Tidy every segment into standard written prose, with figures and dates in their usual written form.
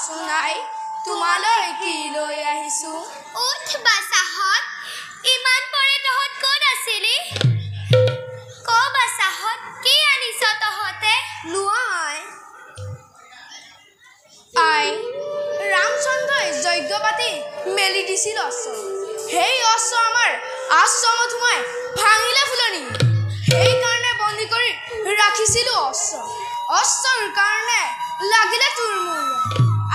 কোৱাচোন নাই তোমালৈ কি লৈ আহিছো উঠ বাছাহত ইমান পৰে তহত ক'ত আছিলি ক বাছাহত কি আনিছ তহতে লোৱা আই ৰামচন্দ্ৰই যজ্ঞ পাতি মেলি দিছিল অস্ত্ৰ সেই অস্ত্ৰ আমাৰ আশ্ৰমত সোমাই ভাঙিলে ফুলনি সেইকাৰণে বন্দী কৰি ৰাখিছিলো অস্ত্ৰৰ কাৰণে লাগিলে তোৰ মোৰ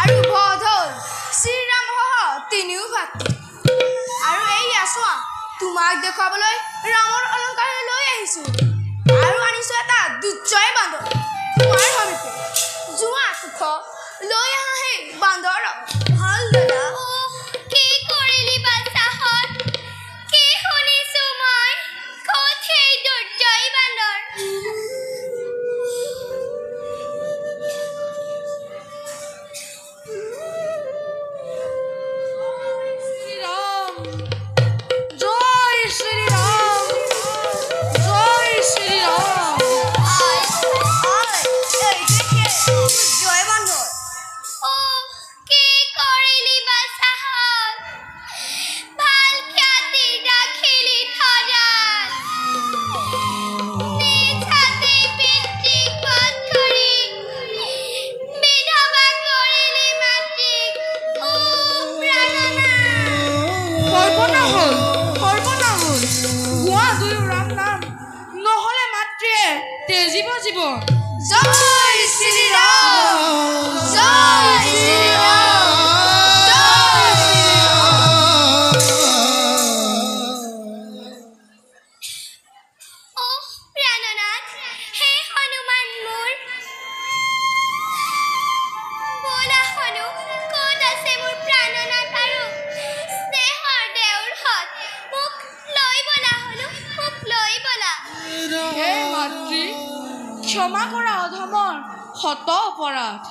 আৰু বধ হ'ল শ্ৰীৰাম সহ তিনিও ভাতৃ আৰু এই চোৱা তোমাক দেখুৱাবলৈ ৰামৰ অলংকাৰ লৈ আহিছো আৰু আনিছো এটা দুৰ্জয় বান্দৰ তোমাৰ সমিপে যোৱা সুখ লৈ আহা সেই বান্দৰ ভাল দাদা কি কৰিলি বাছাহত কি শুনিছো মই ক'ত সেই দুৰ্জয় বান্দৰ ক্ষমা কৰা অধমৰ শত অপৰাধ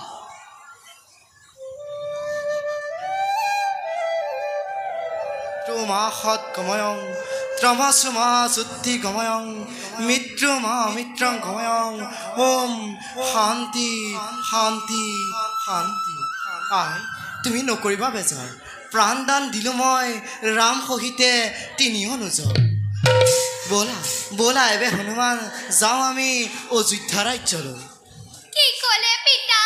তোমা সৎ গময়ং ত্ৰমাসুমা যুদ্ধি গময়ং মিত্ৰমা মিত্ৰং গময়ং ওম শান্তি শান্তি শান্তি আই তুমি নকৰিবা বেজাৰ প্ৰাণদান দিলো মই ৰাম সহিতে তিনিও নোযোৱা ব'লা ব'লা এবে হনুমান যাওঁ আমি অযোধ্যা ৰাজ্যলৈ কি ক'লে পিতা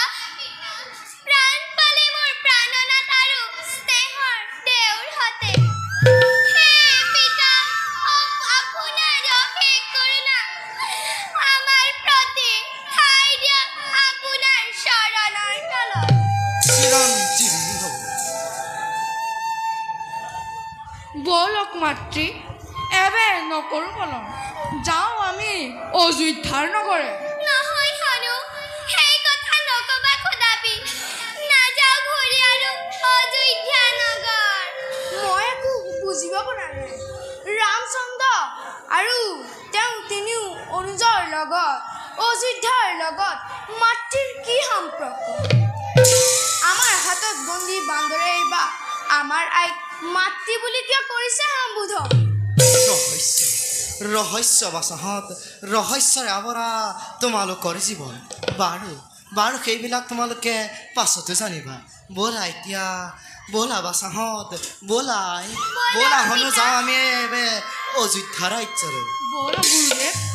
প্ৰাণ পালে মোৰ প্ৰাণনাথ আৰু স্নেহৰ দেউৰ হতে হে পিতা আপোনাৰ অশেষ কৰুণা আমাৰ প্ৰতি ঠাই দিয়ক আপোনাৰ চৰণৰ তলত চিৰঞ্জীৱী হ'ব বলক মাতৃ এবে নকৰো পলম যাওঁ আমি অযোধ্যাৰ নগৰে নহয় হনু সেই কথা নকবা খোদাবি নাযাওঁ ঘূৰি আৰু অযোধ্যা নগৰ মই একো বুজিব পৰা নাই ৰামচন্দ্ৰ আৰু তেওঁ তিনিও অনুজৰ লগত অযোধ্যাৰ লগত মাতৃৰ কি সম্পৰ্ক আমাৰ হাতত বন্দী বান্দৰে বা আমাৰ আইক মাতৃ বুলি কিয় কৰিছে সম্বোধন ৰহস্য বাছাহত ৰহস্যৰে আৱৰা তোমালোকৰ জীৱন বাৰু বাৰু সেইবিলাক তোমালোকে পাছতো জানিবা ব'লা এতিয়া ব'লা বাছাহত ব'লা হনু যাওঁ আমি অযোধ্যা ৰাজ্যলৈ বল গুৰুদেৱ